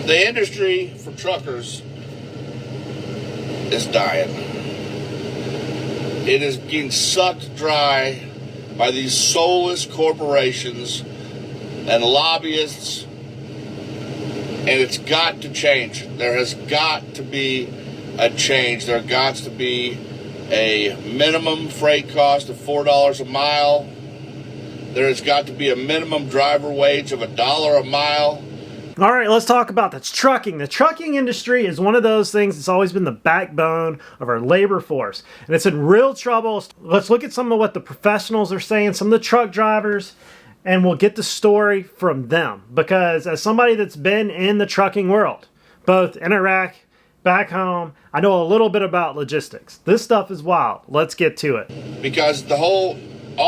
The industry for truckers is dying. It is getting sucked dry by these soulless corporations and lobbyists, and it's got to change. There has got to be a change. There got to be a minimum freight cost of $4 a mile. There has got to be a minimum driver wage of $1 a mile. All right, let's talk about that's trucking. The trucking industry is one of those things that's always been the backbone of our labor force, and it's in real trouble. Let's look at some of what the professionals are saying, some of the truck drivers, and we'll get the story from them. Because as somebody that's been in the trucking world, both in Iraq, back home, I know a little bit about logistics. This stuff is wild. Let's get to it. Because all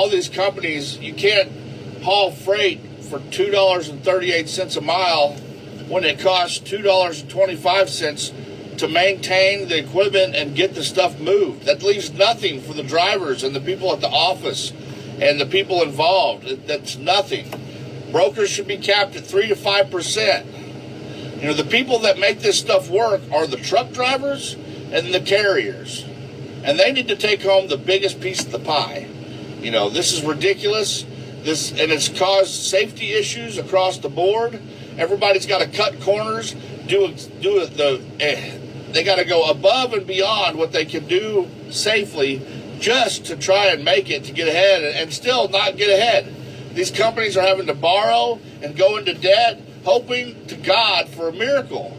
these companies, you can't haul freight for $2.38 a mile when it costs $2.25 to maintain the equipment and get the stuff moved. That leaves nothing for the drivers and the people at the office and the people involved. That's nothing. Brokers should be capped at 3 to 5%. You know, the people that make this stuff work are the truck drivers and the carriers. And they need to take home the biggest piece of the pie. You know, this is ridiculous. And it's caused safety issues across the board. Everybody's got to cut corners, they got to go above and beyond what they can do safely just to try and make it to get ahead and still not get ahead. These companies are having to borrow and go into debt, hoping to God for a miracle.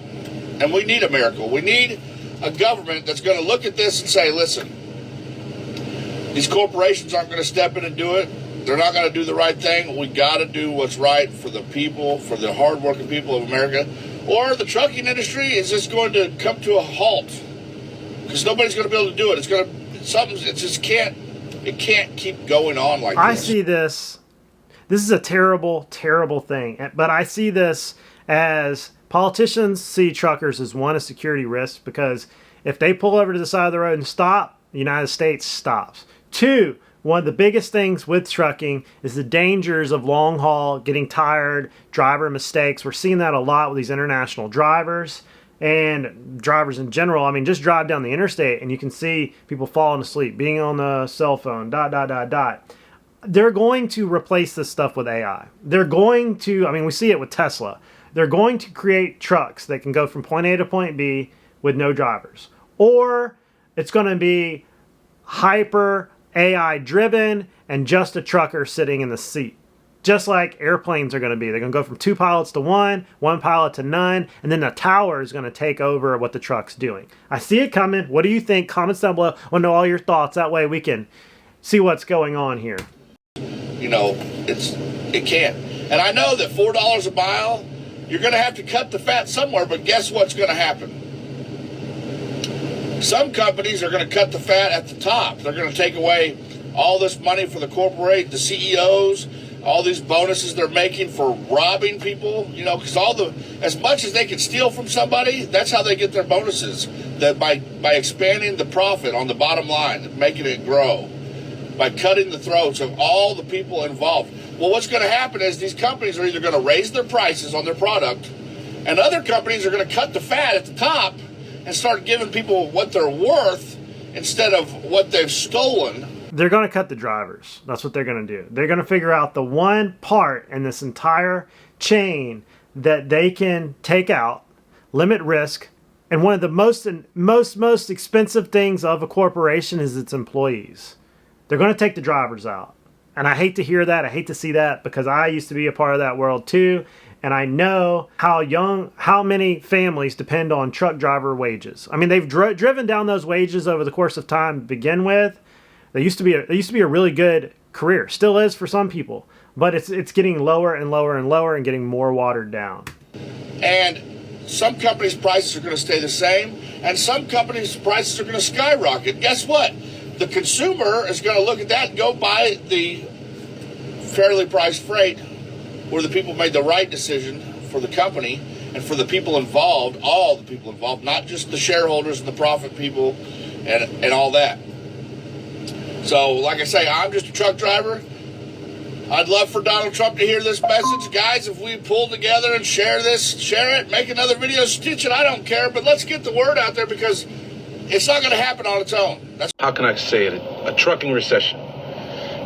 And we need a miracle. We need a government that's going to look at this and say, listen, these corporations aren't going to step in and do it. They're not going to do the right thing. We got to do what's right for the people, for the hardworking people of America. Or the trucking industry is just going to come to a halt because nobody's going to be able to do it. It can't keep going on like this. I see this. This is a terrible, terrible thing. But I see this as politicians see truckers as a security risk, because if they pull over to the side of the road and stop, the United States stops. 2, one of the biggest things with trucking is the dangers of long haul, getting tired, driver mistakes. We're seeing that a lot with these international drivers and drivers in general. I mean, just drive down the interstate and you can see people falling asleep, being on the cell phone, ... They're going to replace this stuff with AI. They're going to, we see it with Tesla. They're going to create trucks that can go from point A to point B with no drivers. Or it's going to be hyper AI driven and just a trucker sitting in the seat. Just like airplanes are going to be. They're going to go from 2 pilots to 1 pilot to none, and then the tower is going to take over what the truck's doing. I see it coming. What do you think? Comments down below. I want to know all your thoughts. That way we can see what's going on here. You know, it can't. And I know that $4 a mile, you're going to have to cut the fat somewhere, but guess what's going to happen? Some companies are going to cut the fat at the top. They're going to take away all this money for the corporate, the CEOs, all these bonuses they're making for robbing people, you know, because as much as they can steal from somebody, that's how they get their bonuses, that by expanding the profit on the bottom line, making it grow, by cutting the throats of all the people involved. Well, what's going to happen is these companies are either going to raise their prices on their product, and other companies are going to cut the fat at the top and start giving people what they're worth instead of what they've stolen. They're going to cut the drivers. That's what they're going to do. They're going to figure out the one part in this entire chain that they can take out, limit risk, and one of the most expensive things of a corporation is its employees. They're going to take the drivers out. And I hate to hear that. I hate to see that, because I used to be a part of that world too. And I know how many families depend on truck driver wages. I mean, they've driven down those wages over the course of time to begin with. They used to be a really good career. Still is for some people. But it's getting lower and lower and lower and getting more watered down. And some companies' prices are going to stay the same. And some companies' prices are going to skyrocket. Guess what? The consumer is going to look at that and go buy the fairly priced freight, where the people made the right decision for the company and for the people involved, all the people involved, not just the shareholders and the profit people and all that. So, like I say, I'm just a truck driver. I'd love for Donald Trump to hear this message. Guys, if we pull together and share this, share it, make another video, stitch it, I don't care, but let's get the word out there because it's not going to happen on its own. How can I say it? A trucking recession.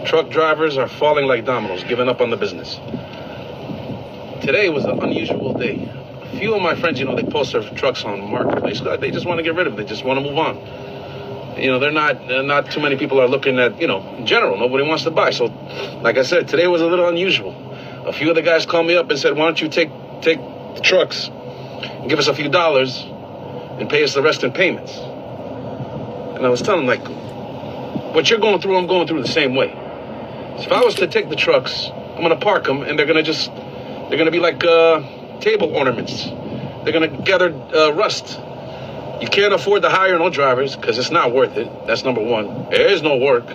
Truck drivers are falling like dominoes, giving up on the business. Today was an unusual day. A few of my friends, they post their trucks on Marketplace. They just want to get rid of it. They just want to move on. They're not too many people are looking at, in general, nobody wants to buy. So, like I said, today was a little unusual. A few of the guys called me up and said, why don't you take the trucks and give us a few dollars and pay us the rest in payments? And I was telling them, like, what you're going through, I'm going through the same way. So if I was to take the trucks, I'm going to park them and they're going to be like table ornaments. They're going to gather rust. You can't afford to hire no drivers because it's not worth it. That's number one. There is no work.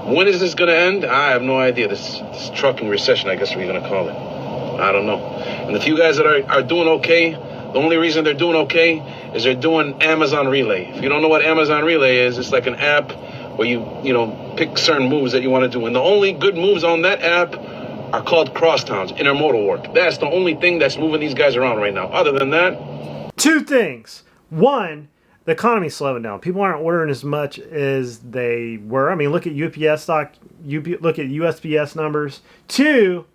When is this going to end? I have no idea. This trucking recession, I guess we're going to call it. I don't know. And the few guys that are doing okay, the only reason they're doing okay is they're doing Amazon Relay. If you don't know what Amazon Relay is, it's like an app where you pick certain moves that you want to do. And the only good moves on that app are called crosstowns, intermodal work. That's the only thing that's moving these guys around right now. Other than that, two things. One, the economy's slowing down. People aren't ordering as much as they were. I mean, look at UPS stock. Look at USPS numbers. Two,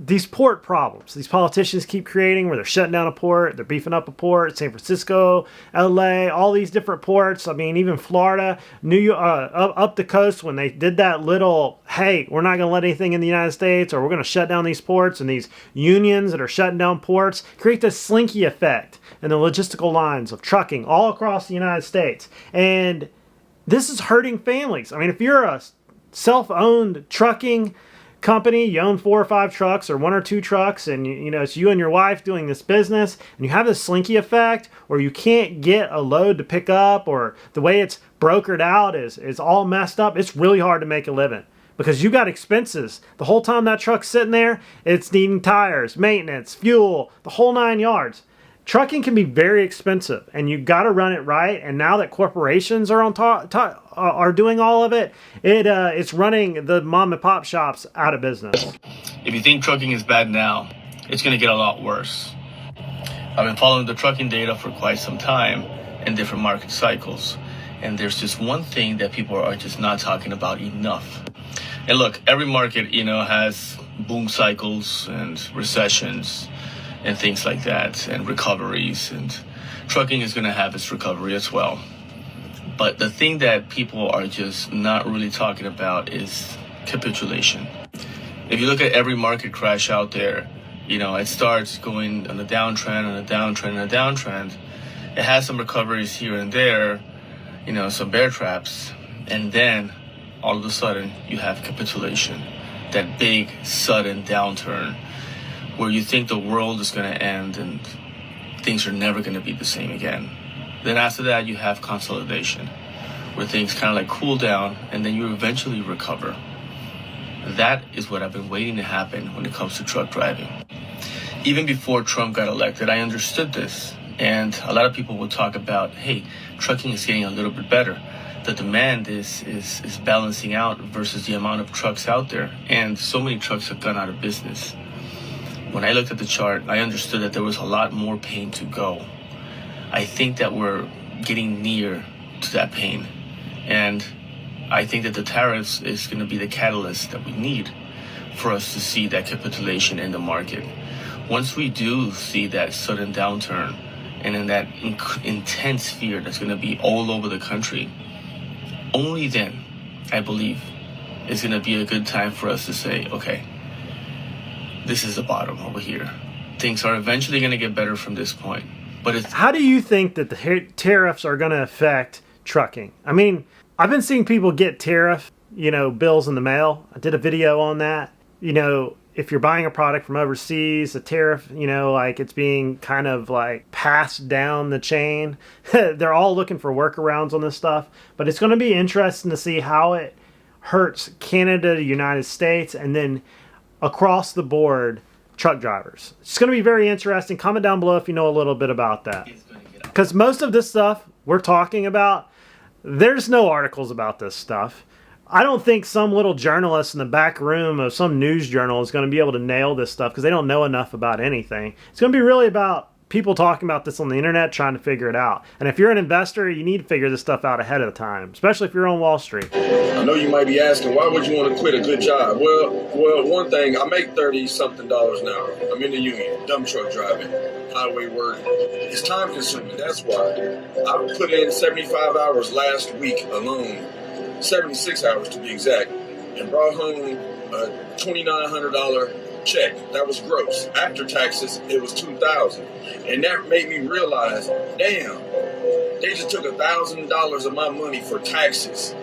these port problems. These politicians keep creating where they're shutting down a port, they're beefing up a port. San Francisco, LA, all these different ports. I mean, even Florida, New York, up the coast when they did that little, hey, we're not going to let anything in the United States, or we're going to shut down these ports, and these unions that are shutting down ports create this slinky effect in the logistical lines of trucking all across the United States. And this is hurting families. I mean, if you're a self-owned trucking company, you own 4 or 5 trucks or 1 or 2 trucks, and it's you and your wife doing this business, and you have this slinky effect, or you can't get a load to pick up, or the way it's brokered out is all messed up, it's really hard to make a living because you got expenses. The whole time that truck's sitting there, it's needing tires, maintenance, fuel, the whole 9 yards. Trucking can be very expensive, and you got to run it right. And now that corporations are are doing all of it, it's running the mom and pop shops out of business. If you think trucking is bad now, it's going to get a lot worse. I've been following the trucking data for quite some time in different market cycles, and there's just one thing that people are just not talking about enough. And look, every market, has boom cycles and recessions and things like that, and recoveries, and trucking is going to have its recovery as well. But the thing that people are just not really talking about is capitulation. If you look at every market crash out there, it starts going on a downtrend, on a downtrend, on a downtrend. It has some recoveries here and there, some bear traps, and then all of a sudden you have capitulation, that big sudden downturn where you think the world is going to end and things are never going to be the same again. Then after that, you have consolidation, where things kind of like cool down and then you eventually recover. That is what I've been waiting to happen when it comes to truck driving. Even before Trump got elected, I understood this. And a lot of people will talk about, hey, trucking is getting a little bit better. The demand is balancing out versus the amount of trucks out there. And so many trucks have gone out of business. When I looked at the chart, I understood that there was a lot more pain to go. I think that we're getting near to that pain. And I think that the tariffs is going to be the catalyst that we need for us to see that capitulation in the market. Once we do see that sudden downturn and in that intense fear that's going to be all over the country, only then, I believe, is going to be a good time for us to say, okay, this is the bottom over here. Things are eventually going to get better from this point. But how do you think that the tariffs are going to affect trucking? I mean, I've been seeing people get tariff, bills in the mail. I did a video on that. If you're buying a product from overseas, the tariff, like it's being kind of like passed down the chain. They're all looking for workarounds on this stuff. But it's going to be interesting to see how it hurts Canada, the United States, and then across the board truck drivers. It's going to be very interesting. Comment down below if you know a little bit about that. Because most of this stuff we're talking about, there's no articles about this stuff. I don't think some little journalist in the back room of some news journal is going to be able to nail this stuff because they don't know enough about anything. It's going to be really about people talking about this on the internet, trying to figure it out. And if you're an investor, you need to figure this stuff out ahead of time, especially if you're on Wall Street. I know you might be asking, why would you want to quit a good job? Well, one thing, I make $30-something an hour. I'm in the union, dump truck driving, highway work. It's time consuming, that's why. I put in 75 hours last week alone, 76 hours to be exact, and brought home a $2,900 check. That was gross. After taxes, it was $2,000. And that made me realize, damn, they just took $1,000 of my money for taxes.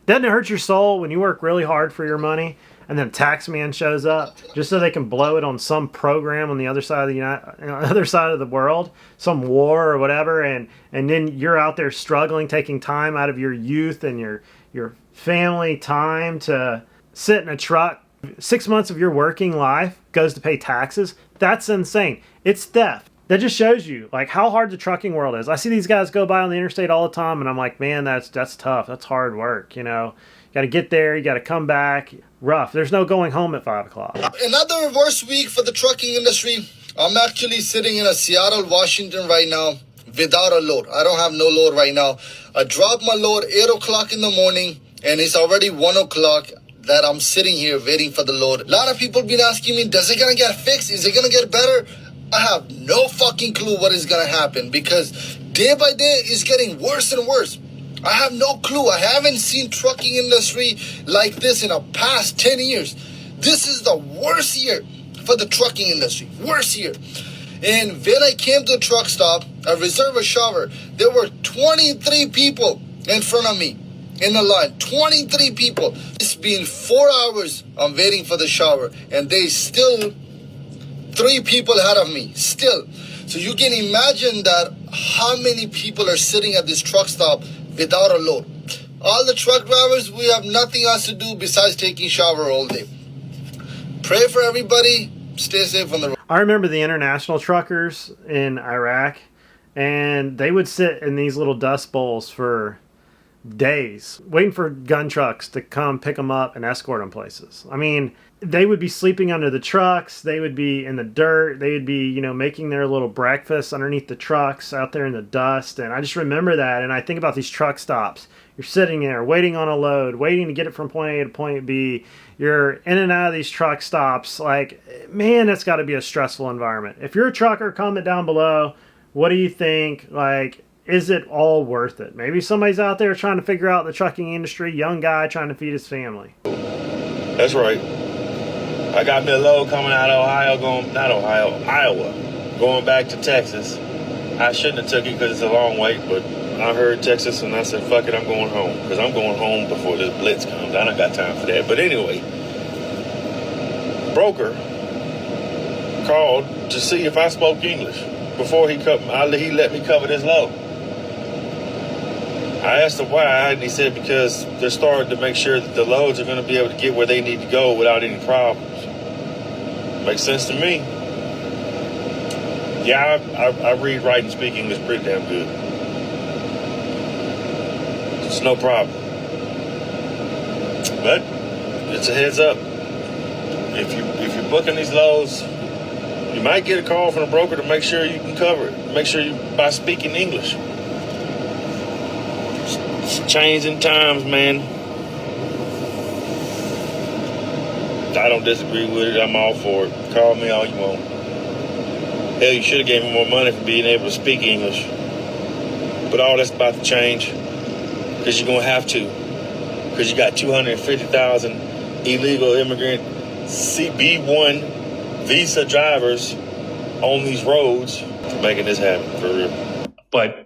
Doesn't it hurt your soul when you work really hard for your money and then a tax man shows up just so they can blow it on some program on the other side of the other side of the world, some war or whatever, and then you're out there struggling, taking time out of your youth and your family time to sit in a truck. 6 months of your working life goes to pay taxes. That's insane. It's theft. That just shows you like how hard the trucking world is. I see these guys go by on the interstate all the time, and I'm like, man, that's tough. That's hard work. You know, you got to get there. You got to come back. Rough. There's no going home at 5 o'clock. Another worst week for the trucking industry. I'm actually sitting in Seattle, Washington right now without a load. I don't have no load right now. I dropped my load 8 o'clock in the morning, and it's already 1 o'clock that I'm sitting here waiting for the load. A lot of people been asking me, does it gonna get fixed? Is it gonna get better? I have no fucking clue what is gonna happen because day by day it's getting worse and worse. I have no clue. I haven't seen trucking industry like this in the past 10 years. This is the worst year for the trucking industry. Worst year. And when I came to a truck stop, I reserved a shower. There were 23 people in front of me in the line. 23 people. It's been 4 hours I'm waiting for the shower, and they still 3 people ahead of me. Still. So you can imagine that how many people are sitting at this truck stop without a load. All the truck drivers, we have nothing else to do besides taking shower all day. Pray for everybody. Stay safe on the road. I remember the international truckers in Iraq, and they would sit in these little dust bowls for days waiting for gun trucks to come pick them up and escort them places. I mean, they would be sleeping under the trucks. They would be in the dirt. They would be, making their little breakfast underneath the trucks out there in the dust. And I just remember that. And I think about these truck stops. You're sitting there waiting on a load, waiting to get it from point A to point B. You're in and out of these truck stops. Like, man, that's got to be a stressful environment. If you're a trucker, comment down below. What do you think? Like, is it all worth it? Maybe somebody's out there trying to figure out the trucking industry, young guy trying to feed his family. That's right. I got me a load coming out of Iowa, going back to Texas. I shouldn't have took it because it's a long wait, but I heard Texas and I said, fuck it, I'm going home. Because I'm going home before this blitz comes. I don't got time for that. But anyway, broker called to see if I spoke English before he let me cover this load. I asked him why, and he said because they're starting to make sure that the loads are going to be able to get where they need to go without any problems. Makes sense to me. Yeah, I read, write, and speak English pretty damn good. It's no problem. But it's a heads up. If you're booking these loads, you might get a call from the broker to make sure you can cover it. Make sure by speaking English. It's changing times, man. I don't disagree with it. I'm all for it. Call me all you want. Hell, you should have gave me more money for being able to speak English. But all that's about to change. Because you're going to have to. Because you got 250,000 illegal immigrant CB1 visa drivers on these roads making this happen, for real. But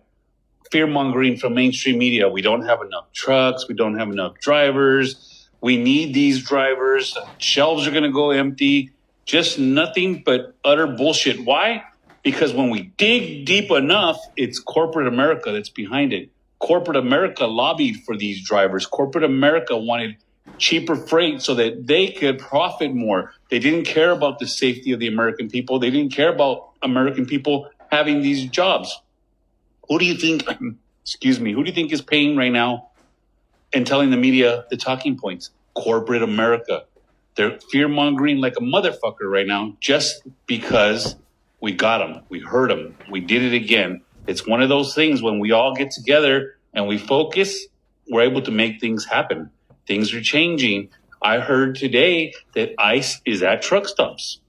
fear-mongering from mainstream media, we don't have enough trucks, we don't have enough drivers, we need these drivers, shelves are going to go empty, just nothing but utter bullshit. Why? Because when we dig deep enough, it's corporate America that's behind it. Corporate America lobbied for these drivers. Corporate America wanted cheaper freight so that they could profit more. They didn't care about the safety of the American people. They didn't care about American people having these jobs. Who do you think, who do you think is paying right now and telling the media the talking points. Corporate America. They're fear-mongering like a motherfucker right now just because we got them. We heard them. We did it again. It's one of those things when we all get together and we focus, we're able to make things happen. Things are changing. I heard today that ICE is at truck stops.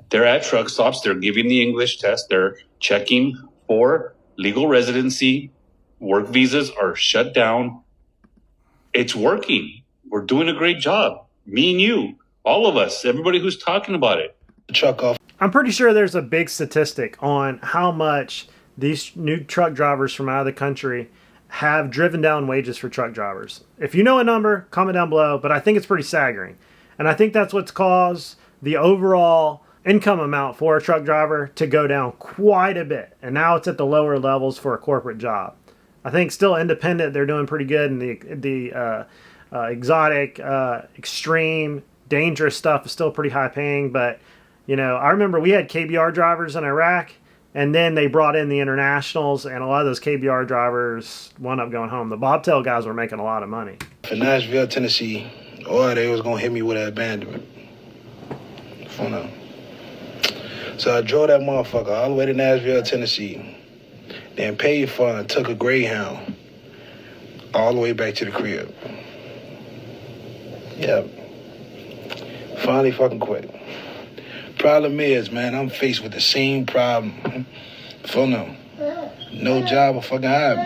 They're at truck stops. They're giving the English test. They're checking for legal residency. Work visas are shut down. It's working. We're doing a great job. Me and you, all of us, everybody who's talking about it. Truck off. I'm pretty sure there's a big statistic on how much these new truck drivers from out of the country have driven down wages for truck drivers. If you know a number, comment down below, but I think it's pretty staggering. And I think that's what's caused the overall income amount for a truck driver to go down quite a bit. And now it's at the lower levels for a corporate job. I think still independent, they're doing pretty good, and the exotic, extreme, dangerous stuff is still pretty high paying. But, you know, I remember we had KBR drivers in Iraq, and then they brought in the internationals, and a lot of those KBR drivers wound up going home. The bobtail guys were making a lot of money. For Nashville, Tennessee, or they was going to hit me with an abandonment. For now. So I drove that motherfucker all the way to Nashville, Tennessee. Then paid for it and took a Greyhound all the way back to the crib. Yeah. Finally fucking quit. Problem is, man, I'm faced with the same problem. For now. No job will fucking hire me.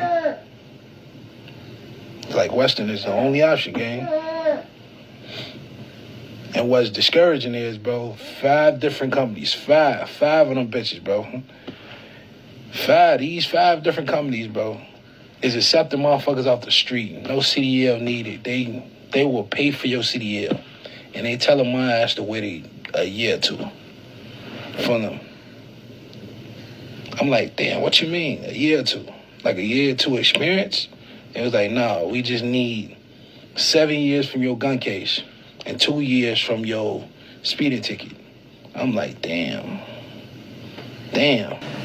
It's like Western is the only option, gang. And what's discouraging is, bro, 5 different companies. Five of them bitches, bro. These 5 different companies, bro, is accepting motherfuckers off the street. No CDL needed. They will pay for your CDL. And they tell them my ass to wait a year or 2 for them. I'm like, damn, what you mean? A year or 2? Like a year or 2 experience? It was like, no, we just need 7 years from your gun case and 2 years from your speeding ticket. I'm like, damn.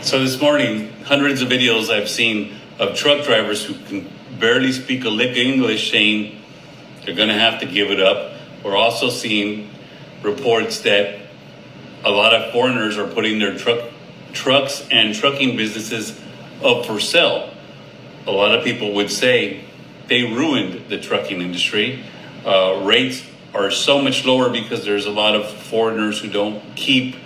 So this morning, hundreds of videos I've seen of truck drivers who can barely speak a lick of English saying they're going to have to give it up. We're also seeing reports that a lot of foreigners are putting their trucks and trucking businesses up for sale. A lot of people would say they ruined the trucking industry. Rates are so much lower because there's a lot of foreigners who don't keep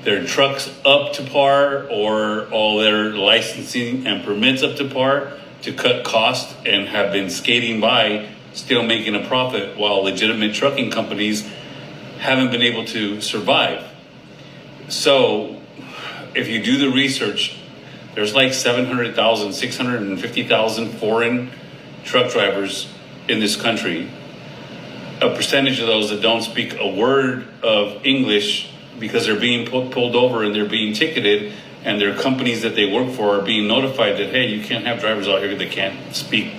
their trucks up to par or all their licensing and permits up to par to cut costs and have been skating by, still making a profit, while legitimate trucking companies haven't been able to survive. So if you do the research, there's like 700,000, 650,000 foreign truck drivers in this country. A percentage of those that don't speak a word of English because they're being pulled over and they're being ticketed, and their companies that they work for are being notified that, hey, you can't have drivers out here that can't speak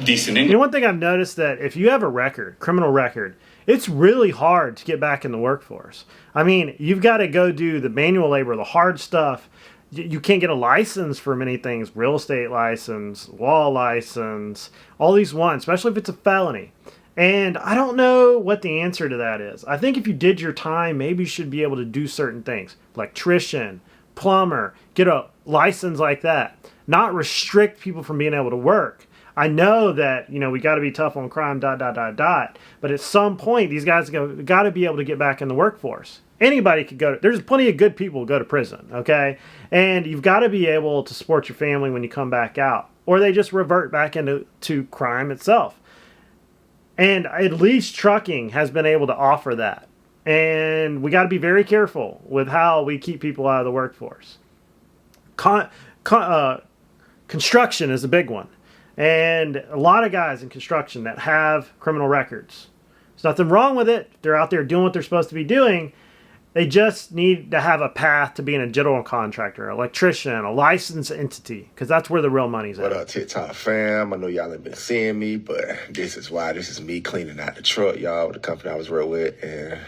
decent English. You know, one thing I've noticed, that if you have a record, criminal record, it's really hard to get back in the workforce. I mean, you've got to go do the manual labor, the hard stuff. You can't get a license for many things, real estate license, law license, all these ones, especially if it's a felony. And I don't know what the answer to that is. I think if you did your time, maybe you should be able to do certain things. Electrician, plumber, get a license like that. Not restrict people from being able to work. I know that, you know, we got to be tough on crime, but at some point, these guys got to be able to get back in the workforce. Anybody could go. There's plenty of good people who go to prison, okay? And you've got to be able to support your family when you come back out, or they just revert back into crime itself. And at least trucking has been able to offer that. And we got to be very careful with how we keep people out of the workforce. Construction is a big one. And a lot of guys in construction that have criminal records. There's nothing wrong with it. They're out there doing what they're supposed to be doing. They just need to have a path to being a general contractor, electrician, a licensed entity, because that's where the real money's at. What up, TikTok fam? I know y'all ain't been seeing me, but this is why. This is me cleaning out the truck, y'all, with the company I was real with. And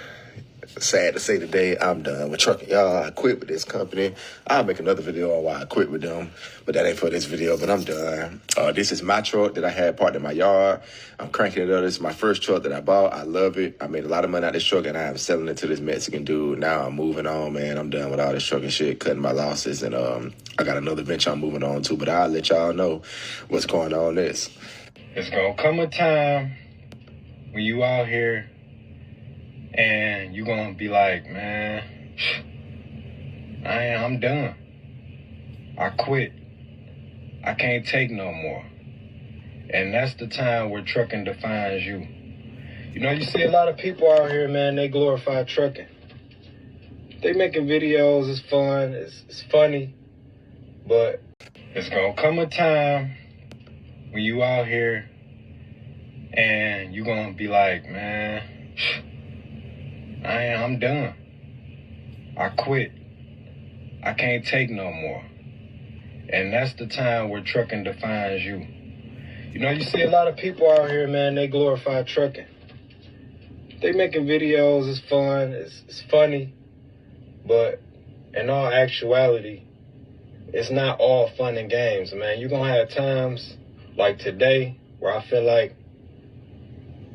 sad to say today, I'm done with trucking. Y'all, I quit with this company. I'll make another video on why I quit with them, but that ain't for this video, but I'm done. This is my truck that I had parked in my yard. I'm cranking it up. This is my first truck that I bought. I love it. I made a lot of money out of this truck, and I am selling it to this Mexican dude. Now I'm moving on, man. I'm done with all this trucking shit, cutting my losses, and I got another venture I'm moving on to, but I'll let y'all know what's going on next. It's gonna come a time when you out here and you gonna be like, man, I'm done. I quit. I can't take no more. And that's the time where trucking defines you. You know, you see a lot of people out here, man, they glorify trucking. They making videos, it's fun, it's funny, but it's gonna come a time when you out here and you gonna be like, man, I'm done. I quit. I can't take no more. And that's the time where trucking defines you. You know, you see a lot of people out here, man, they glorify trucking. They making videos, it's fun, it's funny, but in all actuality, it's not all fun and games, man. You're gonna have times like today where I feel like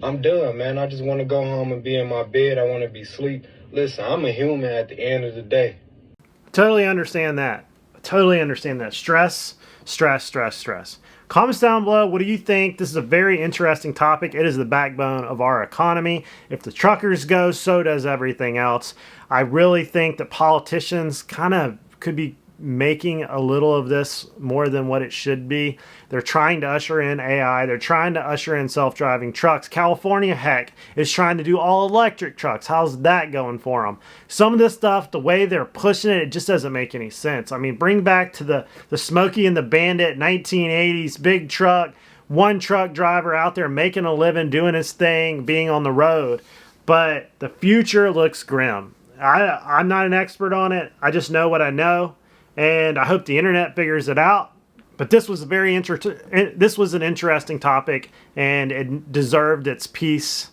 I'm done, man. I just want to go home and be in my bed. I want to be asleep. Listen, I'm a human at the end of the day. Totally understand that. Totally understand that. Stress. Comments down below. What do you think? This is a very interesting topic. It is the backbone of our economy. If the truckers go, so does everything else. I really think that politicians kind of could be making a little of this more than what it should be. They're trying to usher in AI. They're trying to usher in self-driving trucks. California, heck, is trying to do all electric trucks. How's that going for them? Some of this stuff, the way they're pushing it, it just doesn't make any sense. I mean, bring back to the Smokey and the Bandit 1980s, big truck, one truck driver out there making a living, doing his thing, being on the road. But the future looks grim. I'm not an expert on it. I just know what I know. And I hope the internet figures it out. But this was an interesting topic, and it deserved its piece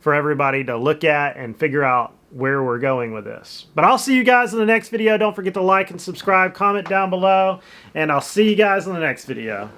for everybody to look at and figure out where we're going with this. But I'll see you guys in the next video. Don't forget to like and subscribe, comment down below, and I'll see you guys in the next video.